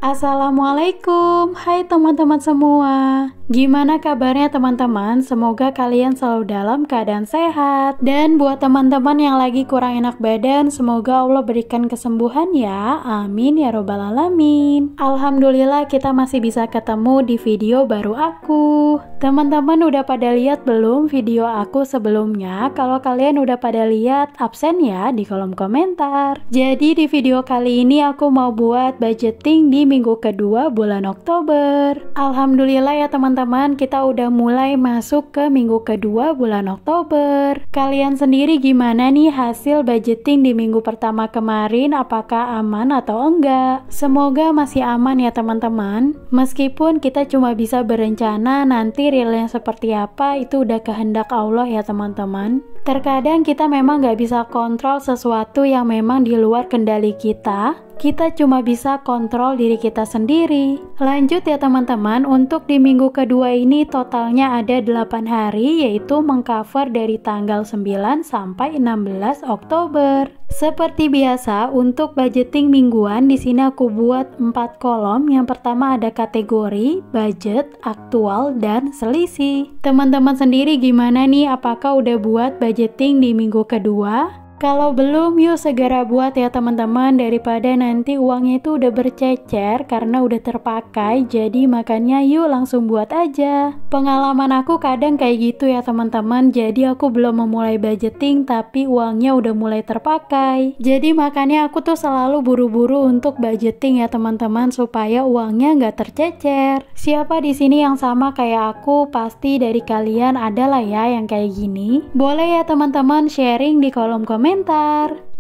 Assalamualaikum, hai teman-teman semua. Gimana kabarnya teman-teman? Semoga kalian selalu dalam keadaan sehat. Dan buat teman-teman yang lagi kurang enak badan, semoga Allah berikan kesembuhan ya. Amin ya robbal alamin. Alhamdulillah kita masih bisa ketemu di video baru aku. Teman-teman udah pada lihat belum video aku sebelumnya? Kalau kalian udah pada lihat, absen ya di kolom komentar. Jadi di video kali ini aku mau buat budgeting di minggu kedua bulan Oktober. Alhamdulillah ya teman-teman, kita udah mulai masuk ke minggu kedua bulan Oktober. Kalian sendiri gimana nih hasil budgeting di minggu pertama kemarin? Apakah aman atau enggak? Semoga masih aman ya teman-teman. Meskipun kita cuma bisa berencana, nanti realnya seperti apa itu udah kehendak Allah ya teman-teman. Terkadang kita memang gak bisa kontrol sesuatu yang memang di luar kendali kita. Kita cuma bisa kontrol diri kita sendiri. Lanjut ya teman-teman, untuk di minggu kedua ini totalnya ada 8 hari, yaitu mengcover dari tanggal 9 sampai 16 Oktober. Seperti biasa, untuk budgeting mingguan di sini aku buat 4 kolom. Yang pertama ada kategori, budget, aktual, dan selisih. Teman-teman sendiri gimana nih? Apakah udah buat budgeting di minggu kedua? Kalau belum, yuk segera buat ya teman-teman, daripada nanti uangnya itu udah bercecer karena udah terpakai. Jadi makanya yuk langsung buat aja. Pengalaman aku kadang kayak gitu ya teman-teman. Jadi aku belum memulai budgeting tapi uangnya udah mulai terpakai. Jadi makanya aku tuh selalu buru-buru untuk budgeting ya teman-teman, supaya uangnya nggak tercecer. Siapa di sini yang sama kayak aku? Pasti dari kalian adalah ya yang kayak gini. Boleh ya teman-teman sharing di kolom komentar.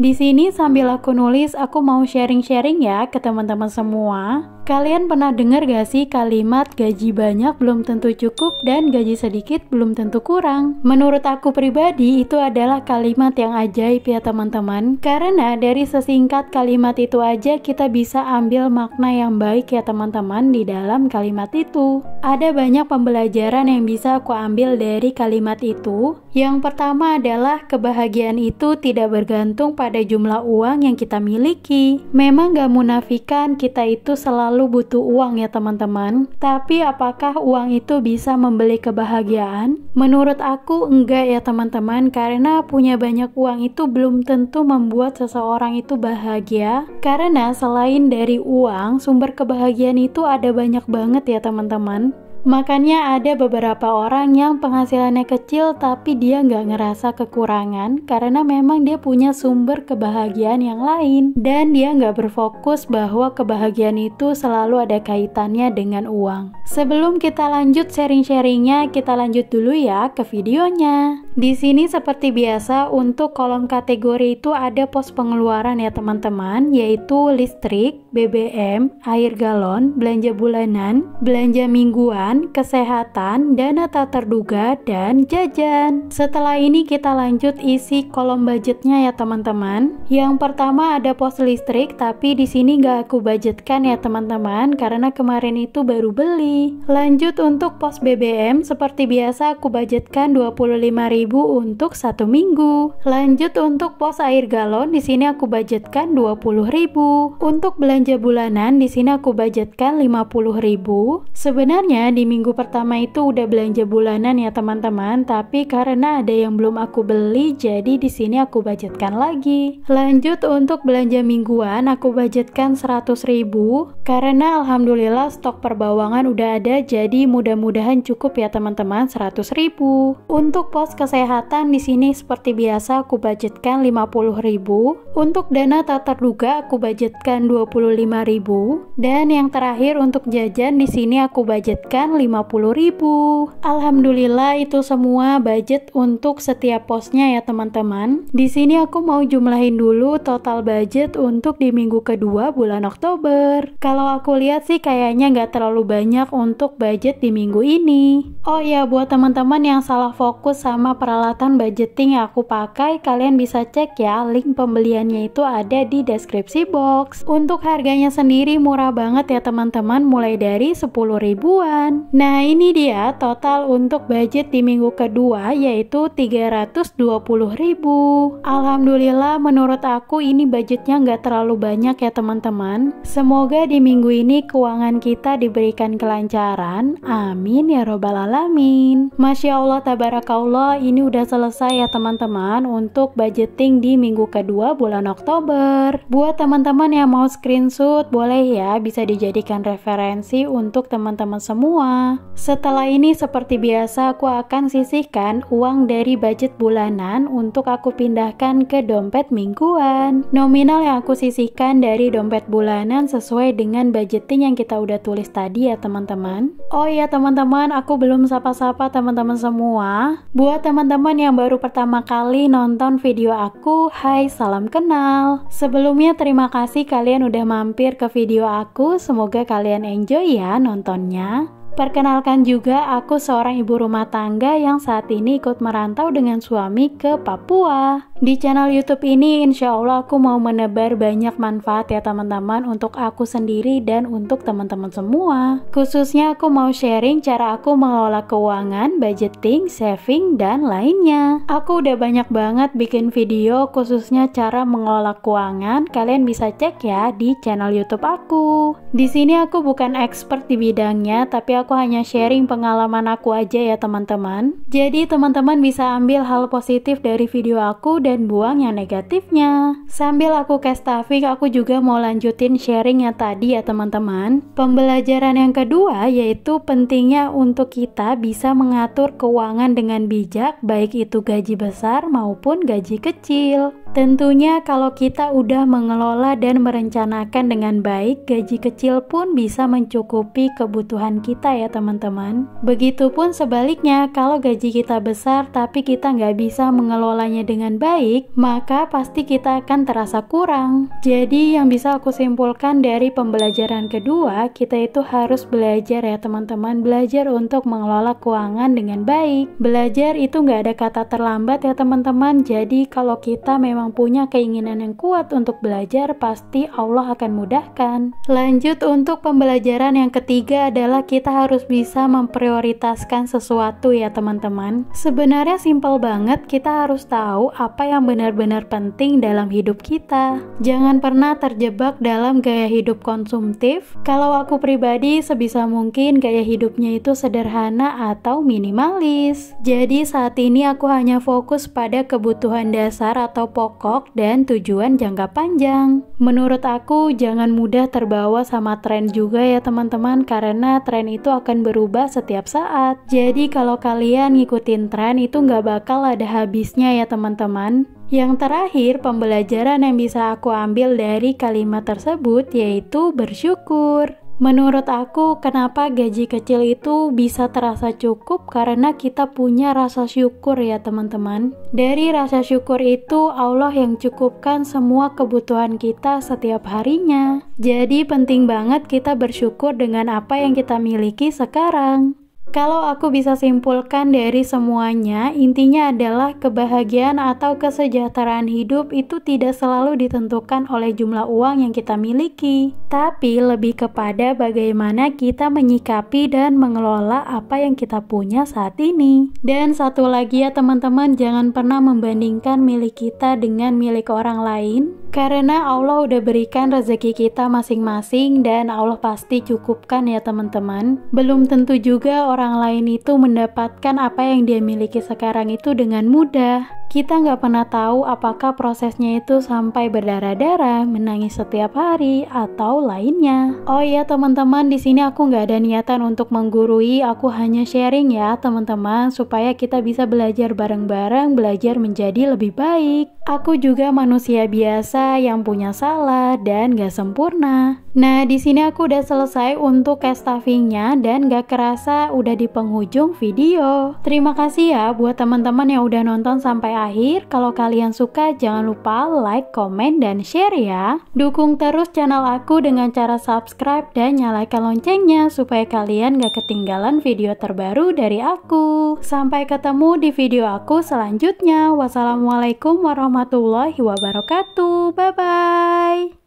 Di sini sambil aku nulis, aku mau sharing-sharing ya ke teman-teman semua. Kalian pernah dengar gak sih kalimat gaji banyak belum tentu cukup dan gaji sedikit belum tentu kurang? Menurut aku pribadi itu adalah kalimat yang ajaib ya teman-teman. Karena dari sesingkat kalimat itu aja kita bisa ambil makna yang baik ya teman-teman di dalam kalimat itu. Ada banyak pembelajaran yang bisa aku ambil dari kalimat itu. Yang pertama adalah kebahagiaan itu tidak bergantung pada jumlah uang yang kita miliki. Memang gak munafikan kita itu selalu butuh uang ya teman-teman. Tapi apakah uang itu bisa membeli kebahagiaan? Menurut aku enggak ya teman-teman, karena punya banyak uang itu belum tentu membuat seseorang itu bahagia. Karena selain dari uang, sumber kebahagiaan itu ada banyak banget ya teman-teman. Makanya ada beberapa orang yang penghasilannya kecil tapi dia nggak ngerasa kekurangan karena memang dia punya sumber kebahagiaan yang lain dan dia nggak berfokus bahwa kebahagiaan itu selalu ada kaitannya dengan uang. Sebelum kita lanjut sharing-sharingnya, kita lanjut dulu ya ke videonya. Di sini seperti biasa untuk kolom kategori itu ada pos pengeluaran ya teman-teman, yaitu listrik, BBM, air galon, belanja bulanan, belanja mingguan, kesehatan, dana tak terduga, dan jajan. Setelah ini kita lanjut isi kolom budgetnya ya teman-teman. Yang pertama ada pos listrik, tapi di sini nggak aku budgetkan ya teman-teman karena kemarin itu baru beli. Lanjut untuk pos BBM, seperti biasa aku budgetkan 25.000 ribu untuk 1 minggu. Lanjut untuk pos air galon, di sini aku budgetkan 20 ribu. Untuk belanja bulanan, di sini aku budgetkan 50 ribu. Sebenarnya di minggu pertama itu udah belanja bulanan ya teman-teman, tapi karena ada yang belum aku beli, jadi di sini aku budgetkan lagi. Lanjut untuk belanja mingguan, aku budgetkan 100 ribu. Karena alhamdulillah stok perbawangan udah ada, jadi mudah-mudahan cukup ya teman-teman, 100 ribu. Untuk pos kesehatan di sini seperti biasa aku budgetkan 50 ribu. Untuk dana tak terduga aku budgetkan 25 ribu. Dan yang terakhir untuk jajan di sini aku budgetkan 50 ribu. Alhamdulillah itu semua budget untuk setiap posnya ya teman-teman. Di sini aku mau jumlahin dulu total budget untuk di minggu kedua bulan Oktober. Kalau aku lihat sih kayaknya nggak terlalu banyak untuk budget di minggu ini. Oh ya, buat teman-teman yang salah fokus sama peralatan budgeting yang aku pakai, kalian bisa cek ya, link pembeliannya itu ada di deskripsi box. Untuk harganya sendiri murah banget ya teman-teman, mulai dari 10 ribuan. Nah ini dia total untuk budget di minggu kedua, yaitu 320 ribu. Alhamdulillah menurut aku ini budgetnya nggak terlalu banyak ya teman-teman. Semoga di minggu ini keuangan kita diberikan kelancaran, amin ya robbal alamin. Masya Allah tabarakallah, ini udah selesai ya teman-teman untuk budgeting di minggu kedua bulan Oktober. Buat teman-teman yang mau screenshot boleh ya, bisa dijadikan referensi untuk teman-teman semua. Setelah ini seperti biasa aku akan sisihkan uang dari budget bulanan untuk aku pindahkan ke dompet mingguan. Nominal yang aku sisihkan dari dompet bulanan sesuai dengan budgeting yang kita udah tulis tadi ya teman-teman. Oh iya teman-teman, aku belum sapa-sapa teman-teman semua. Buat teman-teman yang baru pertama kali nonton video aku, hai salam kenal. Sebelumnya terima kasih kalian udah mampir ke video aku, semoga kalian enjoy ya nontonnya. Perkenalkan juga, aku seorang ibu rumah tangga yang saat ini ikut merantau dengan suami ke Papua. Di channel YouTube ini insya Allah aku mau menebar banyak manfaat ya teman-teman, untuk aku sendiri dan untuk teman-teman semua. Khususnya aku mau sharing cara aku mengelola keuangan, budgeting, saving, dan lainnya. Aku udah banyak banget bikin video khususnya cara mengelola keuangan, kalian bisa cek ya di channel YouTube aku. Di sini aku bukan expert di bidangnya, tapi aku hanya sharing pengalaman aku aja ya teman-teman. Jadi teman-teman bisa ambil hal positif dari video aku dan buang yang negatifnya. Sambil aku cast tafik, aku juga mau lanjutin sharing yang tadi ya teman-teman. Pembelajaran yang kedua yaitu pentingnya untuk kita bisa mengatur keuangan dengan bijak, baik itu gaji besar maupun gaji kecil. Tentunya kalau kita udah mengelola dan merencanakan dengan baik, gaji kecil pun bisa mencukupi kebutuhan kita ya teman-teman. Begitupun sebaliknya, kalau gaji kita besar tapi kita nggak bisa mengelolanya dengan baik, maka pasti kita akan terasa kurang. Jadi yang bisa aku simpulkan dari pembelajaran kedua, kita itu harus belajar ya teman-teman, belajar untuk mengelola keuangan dengan baik. Belajar itu nggak ada kata terlambat ya teman-teman, jadi kalau kita memang punya keinginan yang kuat untuk belajar, pasti Allah akan mudahkan. Lanjut untuk pembelajaran yang ketiga adalah kita harus bisa memprioritaskan sesuatu ya teman-teman. Sebenarnya simpel banget, kita harus tahu apa yang benar-benar penting dalam hidup kita. Jangan pernah terjebak dalam gaya hidup konsumtif. Kalau aku pribadi sebisa mungkin gaya hidupnya itu sederhana atau minimalis. Jadi saat ini aku hanya fokus pada kebutuhan dasar atau pokok dan tujuan jangka panjang. Menurut aku jangan mudah terbawa sama tren juga ya teman-teman, karena tren itu akan berubah setiap saat. Jadi kalau kalian ngikutin tren itu nggak bakal ada habisnya ya teman-teman. Yang terakhir, pembelajaran yang bisa aku ambil dari kalimat tersebut yaitu bersyukur. Menurut aku, kenapa gaji kecil itu bisa terasa cukup? Karena kita punya rasa syukur ya teman-teman. Dari rasa syukur itu, Allah yang cukupkan semua kebutuhan kita setiap harinya. Jadi penting banget kita bersyukur dengan apa yang kita miliki sekarang. Kalau aku bisa simpulkan dari semuanya, intinya adalah kebahagiaan atau kesejahteraan hidup itu tidak selalu ditentukan oleh jumlah uang yang kita miliki, tapi lebih kepada bagaimana kita menyikapi dan mengelola apa yang kita punya saat ini. Dan satu lagi ya teman-teman, jangan pernah membandingkan milik kita dengan milik orang lain, karena Allah udah berikan rezeki kita masing-masing dan Allah pasti cukupkan ya teman-teman. Belum tentu juga orang lain itu mendapatkan apa yang dia miliki sekarang itu dengan mudah. Kita nggak pernah tahu apakah prosesnya itu sampai berdarah-darah, menangis setiap hari, atau lainnya. Oh iya teman-teman, di sini aku nggak ada niatan untuk menggurui, aku hanya sharing ya teman-teman, supaya kita bisa belajar bareng-bareng, belajar menjadi lebih baik. Aku juga manusia biasa yang punya salah dan nggak sempurna. Nah, di sini aku udah selesai untuk case stuffingnya dan gak kerasa udah di penghujung video. Terima kasih ya buat teman-teman yang udah nonton sampai akhir. Kalau kalian suka, jangan lupa like, komen, dan share ya. Dukung terus channel aku dengan cara subscribe dan nyalakan loncengnya supaya kalian gak ketinggalan video terbaru dari aku. Sampai ketemu di video aku selanjutnya. Wassalamualaikum warahmatullahi wabarakatuh. Bye-bye.